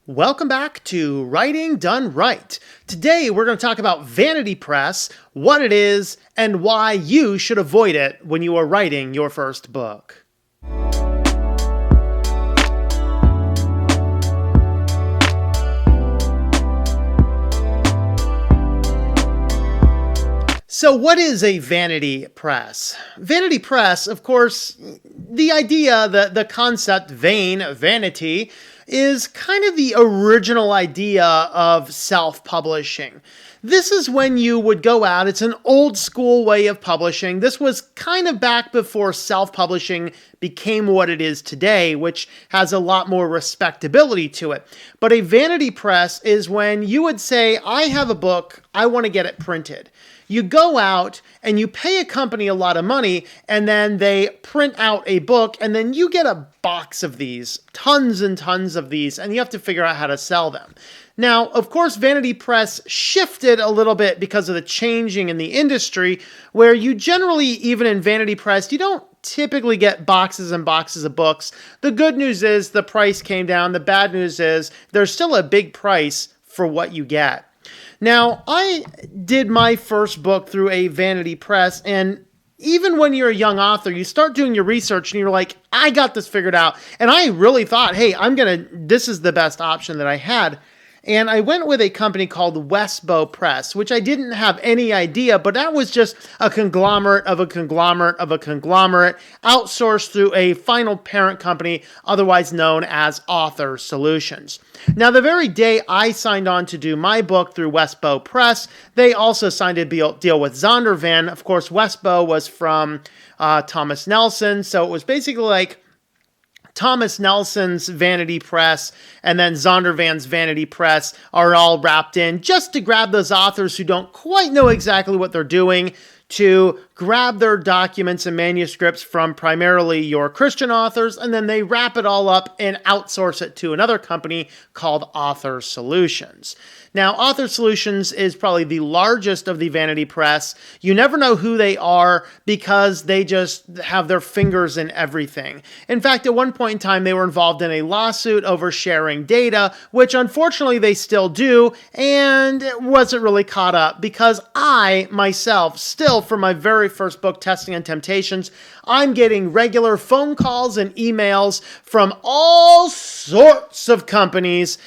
Welcome back to Writing Done Right. Today we're going to talk about Vanity Press, what it is, and why you should avoid it when you are writing your first book. So what is a vanity press? Vanity press, of course, the idea, the concept, vanity, is kind of the original idea of self-publishing. This is when you would go out. It's an old school way of publishing. This was kind of back before self-publishing became what it is today, which has a lot more respectability to it. But a vanity press is when you would say, I have a book, I want to get it printed. You go out and you pay a company a lot of money, and then they print out a book, and then you get a box of these, tons and tons of these, and you have to figure out how to sell them. Now, of course, Vanity Press shifted a little bit because of the changing in the industry, where you generally, even in Vanity Press, you don't typically get boxes and boxes of books. The good news is the price came down. The bad news is there's still a big price for what you get. Now, I did my first book through a Vanity Press, and even when you're a young author, you start doing your research and you're like, I got this figured out. And I really thought, hey, this is the best option that I had. And I went with a company called Westbow Press, which I didn't have any idea, but that was just a conglomerate of a conglomerate of a conglomerate, outsourced through a final parent company, otherwise known as Author Solutions. Now, the very day I signed on to do my book through Westbow Press, they also signed a deal with Zondervan. Of course, Westbow was from Thomas Nelson, so it was basically like Thomas Nelson's Vanity Press and then Zondervan's Vanity Press are all wrapped in just to grab those authors who don't quite know exactly what they're doing, to grab their documents and manuscripts from primarily your Christian authors, and then they wrap it all up and outsource it to another company called Author Solutions. Now, Author Solutions is probably the largest of the Vanity Press. You never know who they are because they just have their fingers in everything. In fact, at one point in time, they were involved in a lawsuit over sharing data, which unfortunately they still do, and it wasn't really caught up because I, myself, still for my very first book, Testing and Temptations, I'm getting regular phone calls and emails from all sorts of companies,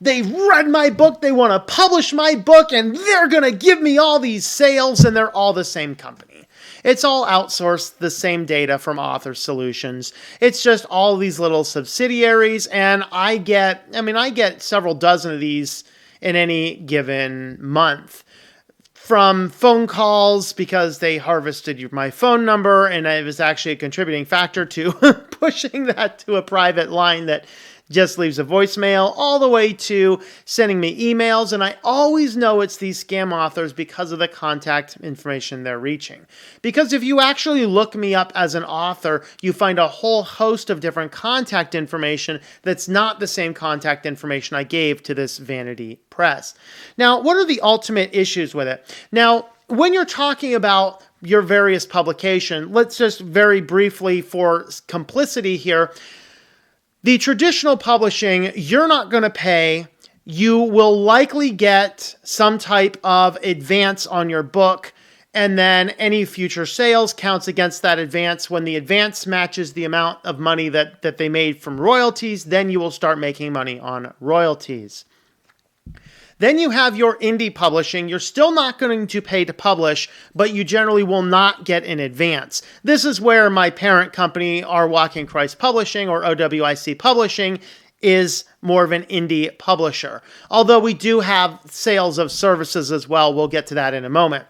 they read my book, they want to publish my book, and they're going to give me all these sales, and they're all the same company. It's all outsourced, the same data from Author Solutions. It's just all these little subsidiaries, and I get several dozen of these in any given month. From phone calls, because they harvested my phone number, and it was actually a contributing factor to pushing that to a private line that just leaves a voicemail, all the way to sending me emails. And I always know it's these scam authors because of the contact information they're reaching. Because if you actually look me up as an author, you find a whole host of different contact information that's not the same contact information I gave to this Vanity Press. Now, what are the ultimate issues with it? Now, when you're talking about your various publication, let's just very briefly, for complicity here, the traditional publishing, you're not going to pay. You will likely get some type of advance on your book, and then any future sales counts against that advance. When the advance matches the amount of money that they made from royalties, then you will start making money on royalties. Then you have your indie publishing. You're still not going to pay to publish, but you generally will not get an advance. This is where my parent company, Our Walk in Christ Publishing, or OWIC Publishing, is more of an indie publisher. Although we do have sales of services as well. We'll get to that in a moment.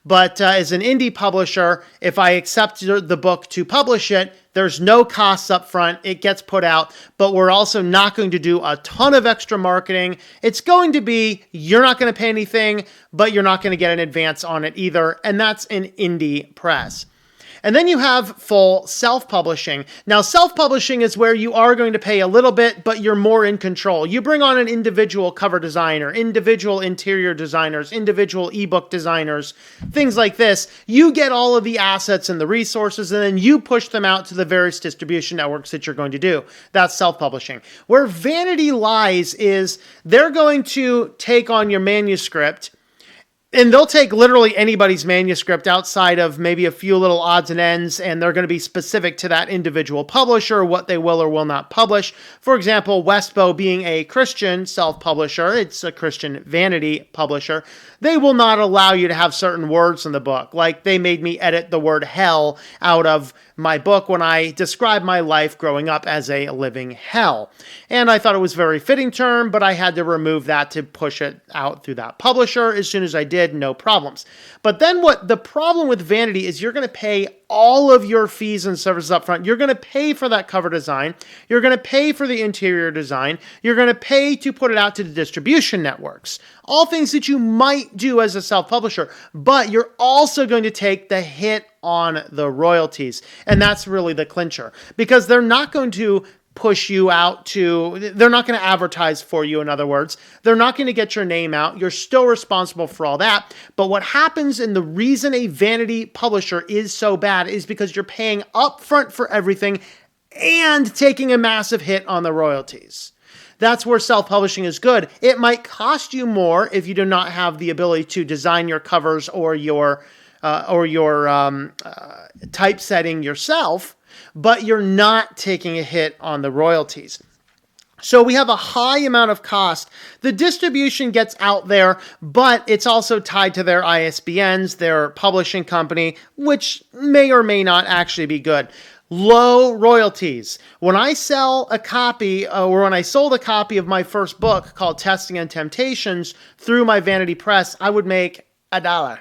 But as an indie publisher, if I accept the book to publish it, there's no costs up front. It gets put out, but we're also not going to do a ton of extra marketing. It's going to be, you're not going to pay anything, but you're not going to get an advance on it either. And that's an indie press. And then you have full self-publishing. Now, self-publishing is where you are going to pay a little bit, but you're more in control. You bring on an individual cover designer, individual interior designers, individual ebook designers, things like this. You get all of the assets and the resources, and then you push them out to the various distribution networks that you're going to do. That's self-publishing. Where Vanity lies is they're going to take on your manuscript, and they'll take literally anybody's manuscript outside of maybe a few little odds and ends, and they're going to be specific to that individual publisher, what they will or will not publish. For example, Westbow being a Christian self-publisher, it's a Christian vanity publisher, they will not allow you to have certain words in the book. Like they made me edit the word hell out of my book when I described my life growing up as a living hell. And I thought it was a very fitting term, but I had to remove that to push it out through that publisher. As soon as I did, no problems. But then what the problem with Vanity is you're going to pay all of your fees and services up front. You're going to pay for that cover design. You're going to pay for the interior design. You're going to pay to put it out to the distribution networks. All things that you might do as a self-publisher, but you're also going to take the hit on the royalties. And that's really the clincher, because they're not going to push you out they're not going to advertise for you, in other words. They're not going to get your name out. You're still responsible for all that. But what happens, and the reason a vanity publisher is so bad, is because you're paying upfront for everything and taking a massive hit on the royalties. That's where self-publishing is good. It might cost you more if you do not have the ability to design your covers or your typesetting yourself, but you're not taking a hit on the royalties. So we have a high amount of cost. The distribution gets out there, but it's also tied to their ISBNs, their publishing company, which may or may not actually be good. Low royalties. When I sell a copy, or when I sold a copy of my first book called Testing and Temptations through my Vanity Press, I would make $1.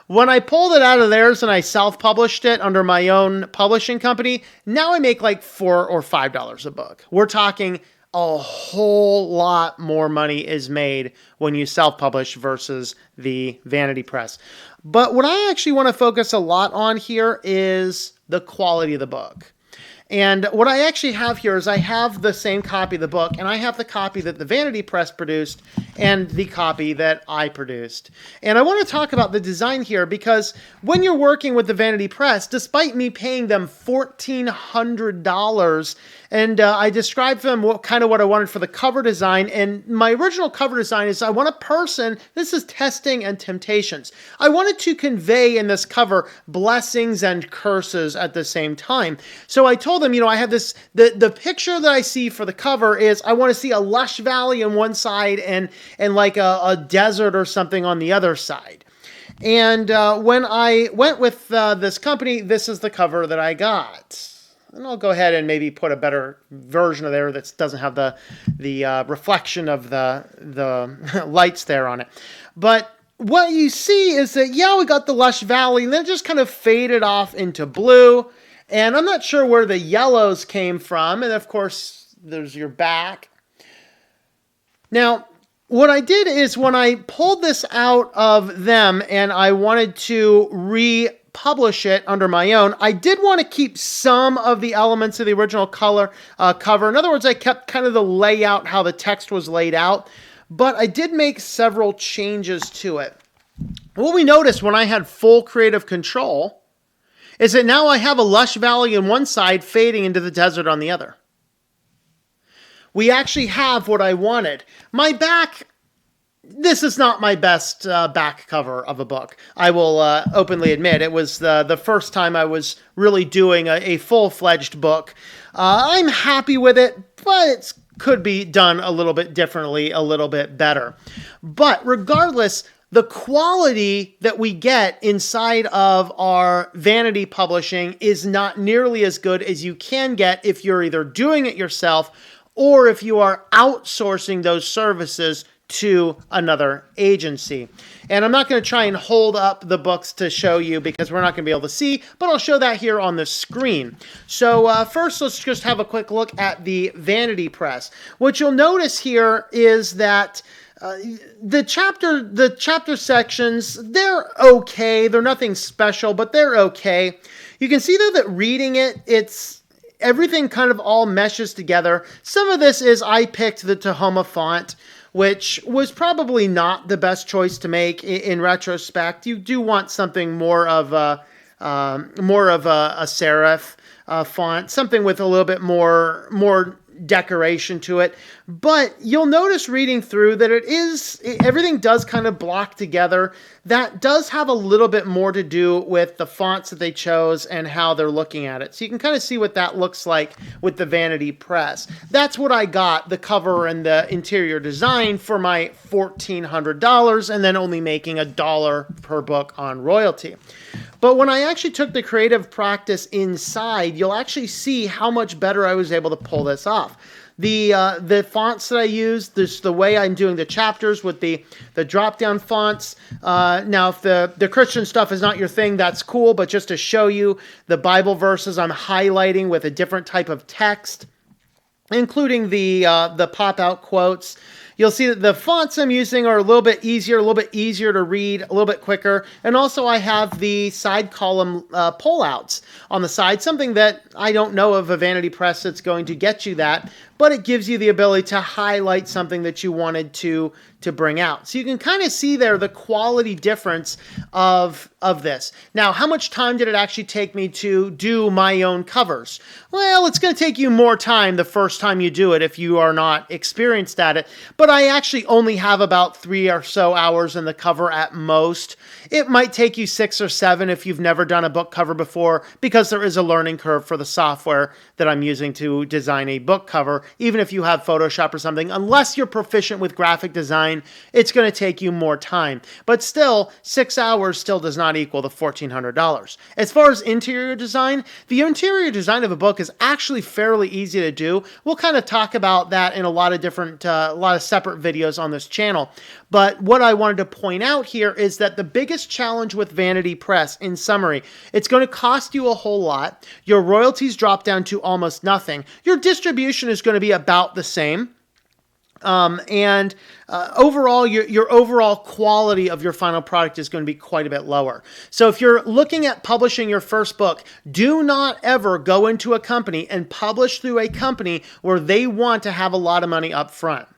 When I pulled it out of theirs and I self-published it under my own publishing company, now I make like $4 or $5 a book. We're talking a whole lot more money is made when you self-publish versus the Vanity Press. But what I actually want to focus a lot on here is the quality of the book. And what I actually have here is I have the same copy of the book, and I have the copy that the Vanity Press produced and the copy that I produced. And I want to talk about the design here, because when you're working with the Vanity Press, despite me paying them $1,400, and I described for them what I wanted for the cover design, and my original cover design is I want a person, this is Testing and Temptations. I wanted to convey in this cover blessings and curses at the same time. So I told them, I have this, the picture that I see for the cover is I want to see a lush valley on one side and like a desert or something on the other side. And when I went with this company, this is the cover that I got. And I'll go ahead and maybe put a better version of there that doesn't have the reflection of the lights there on it. But what you see is that, we got the lush valley, and then it just kind of faded off into blue. And I'm not sure where the yellows came from. And of course, there's your back. Now, what I did is when I pulled this out of them and I wanted to republish it under my own, I did want to keep some of the elements of the original cover. In other words, I kept kind of the layout, how the text was laid out, but I did make several changes to it. What we noticed when I had full creative control is that now I have a lush valley on one side fading into the desert on the other. We actually have what I wanted. My back, this is not my best back cover of a book. I will openly admit it was the first time I was really doing a full-fledged book. I'm happy with it, but it could be done a little bit differently, a little bit better. But regardless, the quality that we get inside of our vanity publishing is not nearly as good as you can get if you're either doing it yourself or if you are outsourcing those services to another agency. And I'm not going to try and hold up the books to show you because we're not going to be able to see, but I'll show that here on the screen. So first, let's just have a quick look at the Vanity Press. What you'll notice here is that the chapter sections, they're okay. They're nothing special, but they're okay. You can see though that reading it, everything kind of all meshes together. Some of this is I picked the Tahoma font, which was probably not the best choice to make in retrospect. You do want something more of a serif font, something with a little bit more decoration to it. But you'll notice reading through that everything does kind of block together. That does have a little bit more to do with the fonts that they chose and how they're looking at it. So you can kind of see what that looks like with the Vanity Press. That's what I got, the cover and the interior design, for my $1,400, and then only making $1 per book on royalty. But when I actually took the creative practice inside, you'll actually see how much better I was able to pull this off. The fonts that I use, the way I'm doing the chapters with the drop-down fonts. Now, if the Christian stuff is not your thing, that's cool. But just to show you the Bible verses, I'm highlighting with a different type of text, including the pop-out quotes. You'll see that the fonts I'm using are a little bit easier to read, a little bit quicker. And also I have the side column pullouts on the side, something that I don't know of a Vanity Press that's going to get you that, but it gives you the ability to highlight something that you wanted to bring out. So you can kind of see there the quality difference of this. Now, how much time did it actually take me to do my own covers? Well, it's going to take you more time the first time you do it if you are not experienced at it. But I actually only have about 3 or so hours in the cover at most. It might take you 6 or 7 if you've never done a book cover before, because there is a learning curve for the software that I'm using to design a book cover. Even if you have Photoshop or something, unless you're proficient with graphic design, it's going to take you more time. But still, 6 hours still does not equal the $1,400. As far as interior design, the interior design of a book is actually fairly easy to do. We'll kind of talk about that in a lot of separate videos on this channel. But what I wanted to point out here is that the biggest challenge with Vanity Press, in summary, it's going to cost you a whole lot. Your royalties drop down to almost nothing. Your distribution is going to be about the same. Overall, your overall quality of your final product is going to be quite a bit lower. So if you're looking at publishing your first book, do not ever go into a company and publish through a company where they want to have a lot of money up front.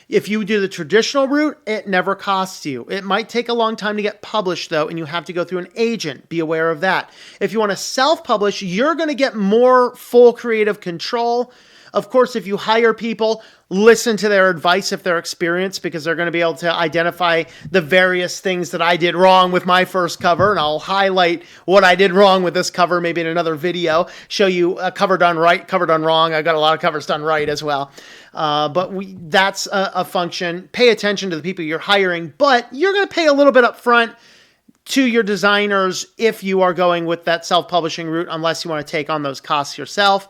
If you do the traditional route, it never costs you. It might take a long time to get published, though, and you have to go through an agent. Be aware of that. If you want to self-publish, you're going to get more full creative control. Of course, if you hire people, listen to their advice if they're experienced, because they're going to be able to identify the various things that I did wrong with my first cover, and I'll highlight what I did wrong with this cover maybe in another video, show you a cover done right, cover done wrong. I've got a lot of covers done right as well. That's a function. Pay attention to the people you're hiring, but you're going to pay a little bit up front to your designers if you are going with that self-publishing route, unless you want to take on those costs yourself.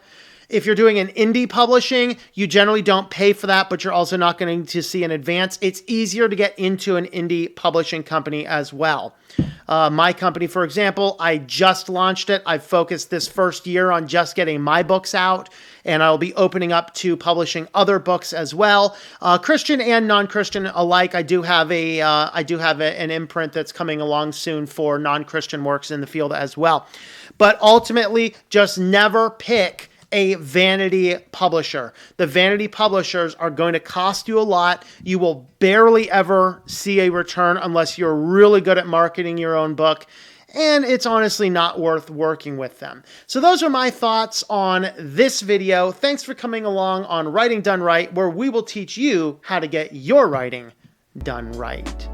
If you're doing an indie publishing, you generally don't pay for that, but you're also not going to see an advance. It's easier to get into an indie publishing company as well. My company, for example, I just launched it. I've focused this first year on just getting my books out, and I'll be opening up to publishing other books as well. Christian and non-Christian alike. I do have an imprint that's coming along soon for non-Christian works in the field as well. But ultimately, just never pick a vanity publisher. The vanity publishers are going to cost you a lot. You will barely ever see a return unless you're really good at marketing your own book, and it's honestly not worth working with them. So those are my thoughts on this video. Thanks for coming along on Writing Done Right, where we will teach you how to get your writing done right.